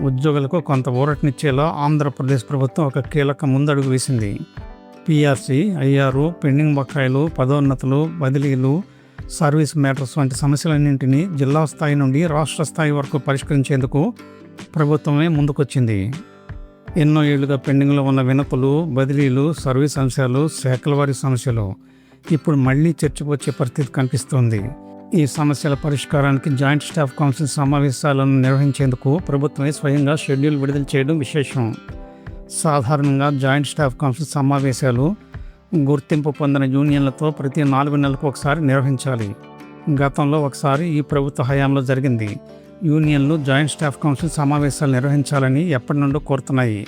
ఉద్యోగులకు కొంత ఊరటనిచ్చేలా ఆంధ్రప్రదేశ్ ప్రభుత్వం ఒక కీలక ముందడుగు వేసింది. పీఆర్సీ, ఐఆర్ఓ, పెండింగ్ బకాయిలు, పదోన్నతులు, బదిలీలు, సర్వీస్ మ్యాటర్స్ వంటి సమస్యలన్నింటినీ జిల్లా స్థాయి నుండి రాష్ట్ర స్థాయి వరకు పరిష్కరించేందుకు ప్రభుత్వమే ముందుకొచ్చింది. ఎన్నో ఏళ్లుగా పెండింగ్లో ఉన్న వినతులు, బదిలీలు, సర్వీస్ అంశాలు, శాఖల వారి సమస్యలు ఇప్పుడు మళ్లీ చర్చకు వచ్చే పరిస్థితి కనిపిస్తోంది. ఈ సమస్యల పరిష్కారానికి జాయింట్ స్టాఫ్ కౌన్సిల్ సమావేశాలను నిర్వహించేందుకు ప్రభుత్వమే స్వయంగా షెడ్యూల్ విడుదల చేయడం విశేషం. సాధారణంగా జాయింట్ స్టాఫ్ కౌన్సిల్ సమావేశాలు గుర్తింపు పొందిన యూనియన్లతో ప్రతి 4 నెలలకు ఒకసారి నిర్వహించాలి. గతంలో ఒకసారి ఈ ప్రభుత్వ హయాంలో జరిగింది. యూనియన్లు జాయింట్ స్టాఫ్ కౌన్సిల్ సమావేశాలు నిర్వహించాలని ఎప్పటి నుండో కోరుతున్నాయి.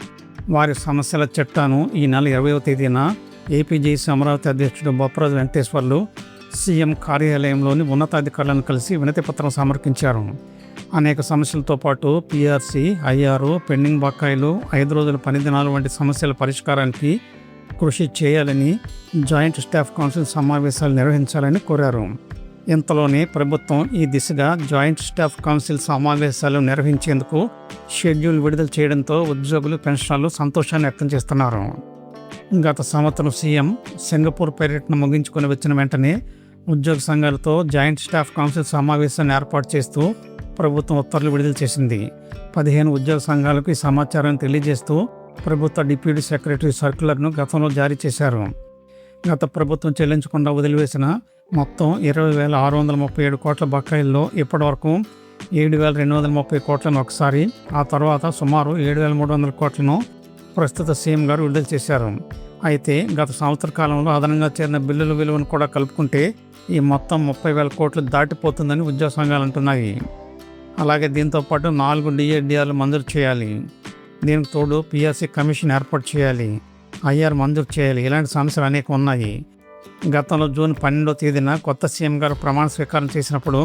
వారి సమస్యల చట్టాను ఈ నెల 20వ తేదీన ఏపీజేసీ అమరావతి అధ్యక్షుడు బొప్పరాజు వెంకటేశ్వర్లు సీఎం కార్యాలయంలోని ఉన్నతాధికారులను కలిసి వినతిపత్రం సమర్పించారు. అనేక సమస్యలతో పాటు పీఆర్సీ, ఐఆర్ఓ, పెండింగ్ బకాయిలు, 5 రోజుల పని దినాలు వంటి సమస్యల పరిష్కారానికి కృషి చేయాలని జాయింట్ స్టాఫ్ కౌన్సిల్ సమావేశాలు నిర్వహించాలని కోరారు. ఇంతలోనే ప్రభుత్వం ఈ దిశగా జాయింట్ స్టాఫ్ కౌన్సిల్ సమావేశాలు నిర్వహించేందుకు షెడ్యూల్ విడుదల చేయడంతో ఉద్యోగులు, పెన్షనర్లు సంతోషాన్ని వ్యక్తం చేస్తున్నారు. గత సంవత్సరం సీఎం సింగపూర్ పర్యటన ముగించుకొని వచ్చిన వెంటనే ఉద్యోగ సంఘాలతో జాయింట్ స్టాఫ్ కౌన్సిల్ సమావేశాన్ని ఏర్పాటు చేస్తూ ప్రభుత్వం ఉత్తర్వులు విడుదల చేసింది. 15 ఉద్యోగ సంఘాలకు ఈ సమాచారాన్ని తెలియజేస్తూ ప్రభుత్వ డిప్యూటీ సెక్రటరీ సర్క్యులర్ను గతంలో జారీ చేశారు. గత ప్రభుత్వం చెల్లించకుండా వదిలివేసిన మొత్తం 20,637 కోట్ల బకాయిల్లో ఇప్పటివరకు 7,230 కోట్లను ఒకసారి, ఆ తర్వాత సుమారు 7,300 కోట్లను ప్రస్తుత సీఎం గారు విడుదల చేశారు. అయితే గత సంవత్సర కాలంలో అదనంగా చేరిన బిల్లుల విలువను కూడా కలుపుకుంటే ఈ మొత్తం 30,000 కోట్లు దాటిపోతుందని ఉద్యోగ సంఘాలు అంటున్నాయి. అలాగే దీంతో పాటు 4 డిఏడిఆర్లు మంజూరు చేయాలి. దీనికి తోడు పీఆర్సీ కమిషన్ ఏర్పాటు చేయాలి, ఐఆర్ మంజూరు చేయాలి. ఇలాంటి సమస్యలు అనేక ఉన్నాయి. గతంలో జూన్ 12వ తేదీన కొత్త సీఎం గారు ప్రమాణ స్వీకారం చేసినప్పుడు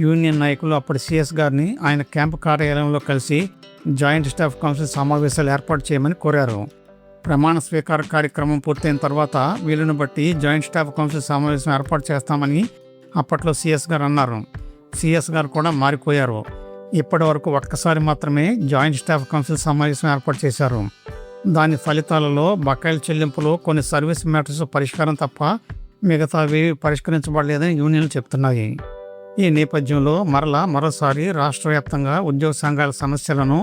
యూనియన్ నాయకులు అప్పటి సీఎస్ గారిని ఆయన క్యాంపు కార్యాలయంలో కలిసి జాయింట్ స్టాఫ్ కౌన్సిల్ సమావేశాలు ఏర్పాటు చేయమని కోరారు. ప్రమాణ స్వీకార కార్యక్రమం పూర్తయిన తర్వాత వీలును బట్టి జాయింట్ స్టాఫ్ కౌన్సిల్ సమావేశం ఏర్పాటు చేస్తామని అప్పట్లో సీఎస్ గారు అన్నారు. సీఎస్ గారు కూడా మారిపోయారు. ఇప్పటి వరకు ఒక్కసారి మాత్రమే జాయింట్ స్టాఫ్ కౌన్సిల్ సమావేశం ఏర్పాటు చేశారు. దాని ఫలితాలలో బకాయిల చెల్లింపులు, కొన్ని సర్వీస్ మ్యాటర్స్ పరిష్కారం తప్ప మిగతావి పరిష్కరించబడలేదని యూనియన్లు చెప్తున్నాయి. ఈ నేపథ్యంలో మరోసారి రాష్ట్ర వ్యాప్తంగా ఉద్యోగ సంఘాల సమస్యలను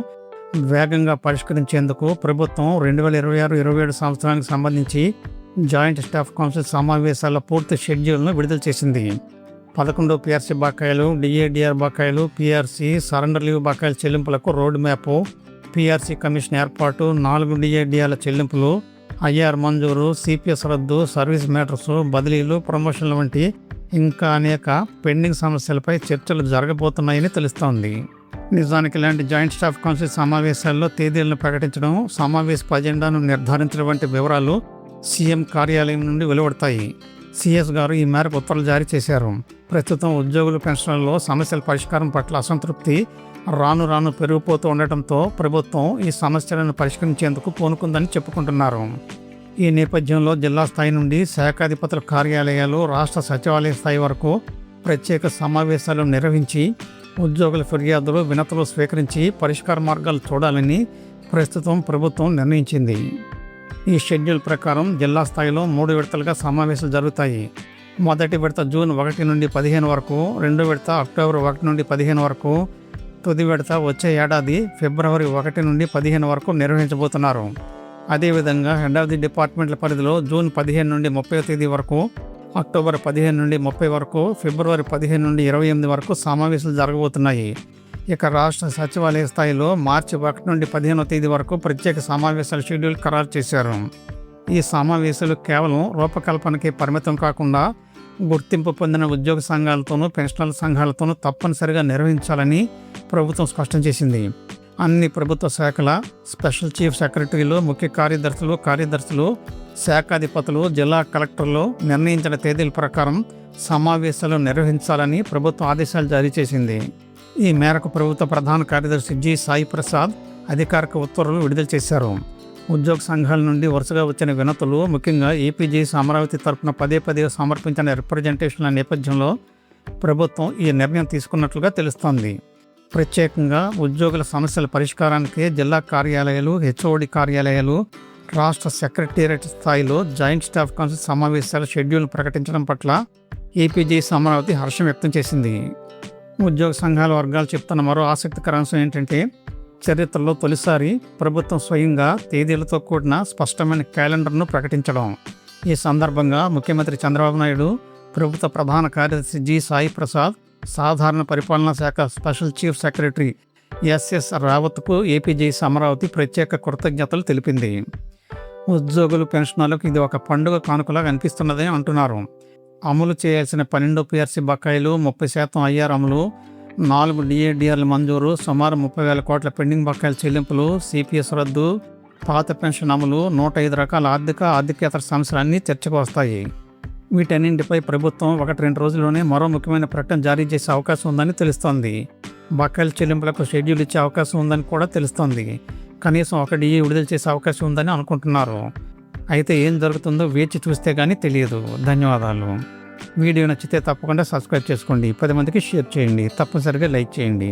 వేగంగా పరిష్కరించేందుకు ప్రభుత్వం 2026-27 సంవత్సరానికి సంబంధించి జాయింట్ స్టాఫ్ కౌన్సిల్ సమావేశాల పూర్తి షెడ్యూల్ను విడుదల చేసింది. 11 పీఆర్సీ బకాయిలు, డిఏడిఆర్ బకాయిలు, పీఆర్సీ సరెండర్ లీవ్ బకాయిల చెల్లింపులకు రోడ్ మ్యాప్, పీఆర్సీ కమిషన్ ఏర్పాటు, 4 డిఏడిఆర్ల చెల్లింపులు, ఐఆర్ మంజూరు, సిపిఎస్ రద్దు, సర్వీస్ మ్యాటర్స్, బదిలీలు, ప్రమోషన్లు వంటి ఇంకా అనేక పెండింగ్ సమస్యలపై చర్చలు జరగబోతున్నాయని తెలుస్తోంది. నిజానికి ఇలాంటి జాయింట్ స్టాఫ్ కౌన్సిల్ సమావేశాల్లో తేదీలను ప్రకటించడం, సమావేశ అజెండాను నిర్ధారించడం వంటి వివరాలు సీఎం కార్యాలయం నుండి వెలువడతాయి. సీఎస్ గారు ఈ మేరకు ఉత్తర్వులు జారీ చేశారు. ప్రస్తుతం ఉద్యోగులు, పెన్షన్లలో సమస్యల పరిష్కారం పట్ల అసంతృప్తి రాను రాను పెరిగిపోతూ ఉండటంతో ప్రభుత్వం ఈ సమస్యలను పరిష్కరించేందుకు పూనుకుందని చెప్పుకుంటున్నారు. ఈ నేపథ్యంలో జిల్లా స్థాయి నుండి శాఖాధిపతుల కార్యాలయాలు, రాష్ట్ర సచివాలయ స్థాయి వరకు ప్రత్యేక సమావేశాలు నిర్వహించి ఉద్యోగుల ఫిర్యాదులు, వినతులు స్వీకరించి పరిష్కార మార్గాలు చూడాలని ప్రస్తుతం ప్రభుత్వం నిర్ణయించింది. ఈ షెడ్యూల్ ప్రకారం జిల్లా స్థాయిలో 3 విడతలుగా సమావేశాలు జరుగుతాయి. మొదటి విడత జూన్ 1 నుండి 15 వరకు, రెండో విడత అక్టోబర్ 1 నుండి 15 వరకు, తుది విడత వచ్చే ఏడాది ఫిబ్రవరి 1 నుండి 15 వరకు నిర్వహించబోతున్నారు. అదేవిధంగా హెడ్ ఆఫ్ ది డిపార్ట్మెంట్ల పరిధిలో జూన్ 15 నుండి 30వ తేదీ వరకు, అక్టోబర్ 15 నుండి 30 వరకు, ఫిబ్రవరి 15 నుండి 28 వరకు సమావేశాలు జరగబోతున్నాయి. ఇక రాష్ట్ర సచివాలయ స్థాయిలో మార్చి 1 నుండి 15వ తేదీ వరకు ప్రత్యేక సమావేశాల షెడ్యూల్ ఖరారు చేశారు. ఈ సమావేశాలు కేవలం రూపకల్పనకి పరిమితం కాకుండా గుర్తింపు పొందిన ఉద్యోగ సంఘాలతోనూ, పెన్షనర్ల సంఘాలతోనూ తప్పనిసరిగా నిర్వహించాలని ప్రభుత్వం స్పష్టం చేసింది. అన్ని ప్రభుత్వ శాఖల స్పెషల్ చీఫ్ సెక్రటరీలు, ముఖ్య కార్యదర్శులు, శాఖాధిపతులు, జిల్లా కలెక్టర్లు నిర్ణయించిన తేదీల ప్రకారం సమావేశాలు నిర్వహించాలని ప్రభుత్వం ఆదేశాలు జారీ చేసింది. ఈ మేరకు ప్రభుత్వ ప్రధాన కార్యదర్శి జి సాయి ప్రసాద్ అధికారిక ఉత్తర్వులు విడుదల చేశారు. ఉద్యోగ సంఘాల నుండి వరుసగా వచ్చిన వినతులు, ముఖ్యంగా ఏపీజేసీ అమరావతి తరఫున పదే సమర్పించిన రిప్రజెంటేషన్ల నేపథ్యంలో ప్రభుత్వం ఈ నిర్ణయం తీసుకున్నట్లుగా తెలుస్తోంది. ప్రత్యేకంగా ఉద్యోగుల సమస్యల పరిష్కారానికి జిల్లా కార్యాలయాలు, హెచ్ఓడి కార్యాలయాలు, రాష్ట్ర సెక్రటేరియట్ స్థాయిలో జాయింట్ స్టాఫ్ కౌన్సిల్ సమావేశాల షెడ్యూల్ను ప్రకటించడం పట్ల ఏపీజేఏసీ అమరావతి హర్షం వ్యక్తం చేసింది. ఉద్యోగ సంఘాల వర్గాలు చెప్తున్న మరో ఆసక్తికర అంశం ఏంటంటే, చరిత్రలో తొలిసారి ప్రభుత్వం స్వయంగా తేదీలతో కూడిన స్పష్టమైన క్యాలెండర్ను ప్రకటించడం. ఈ సందర్భంగా ముఖ్యమంత్రి చంద్రబాబు నాయుడు, ప్రభుత్వ ప్రధాన కార్యదర్శి జి సాయి ప్రసాద్, సాధారణ పరిపాలనా శాఖ స్పెషల్ చీఫ్ సెక్రటరీ ఎస్ఎస్ రావత్కు ఏపీజేఏసీ అమరావతి ప్రత్యేక కృతజ్ఞతలు తెలిపింది. ఉద్యోగులు, పెన్షనర్లకు ఇది ఒక పండుగ కానుకలా కనిపిస్తున్నదని అంటున్నారు. అమలు చేయాల్సిన 12 పీఆర్సీ బకాయిలు, 30% ఐఆర్ అమలు, 4 డిఏడిఆర్ల మంజూరు, సుమారు 30,000 కోట్ల పెండింగ్ బకాయిల చెల్లింపులు, సిపిఎస్ రద్దు, పాత పెన్షన్ అమలు, 105 రకాల ఆర్థికేతర సమస్యలన్నీ చర్చకు వస్తాయి. వీటన్నింటిపై ప్రభుత్వం 1-2 రోజుల్లోనే మరో ముఖ్యమైన ప్రకటన జారీ చేసే అవకాశం ఉందని తెలుస్తోంది. బకాయిల చెల్లింపులకు షెడ్యూల్ ఇచ్చే అవకాశం ఉందని కూడా తెలుస్తోంది. కనీసం 1 డిఏ విడుదల చేసే అవకాశం ఉందని అనుకుంటున్నారు. అయితే ఏం జరుగుతుందో వేచి చూస్తే కానీ తెలియదు. ధన్యవాదాలు. వీడియో నచ్చితే తప్పకుండా సబ్స్క్రైబ్ చేసుకోండి. 10 మందికి షేర్ చేయండి. తప్పనిసరిగా లైక్ చేయండి.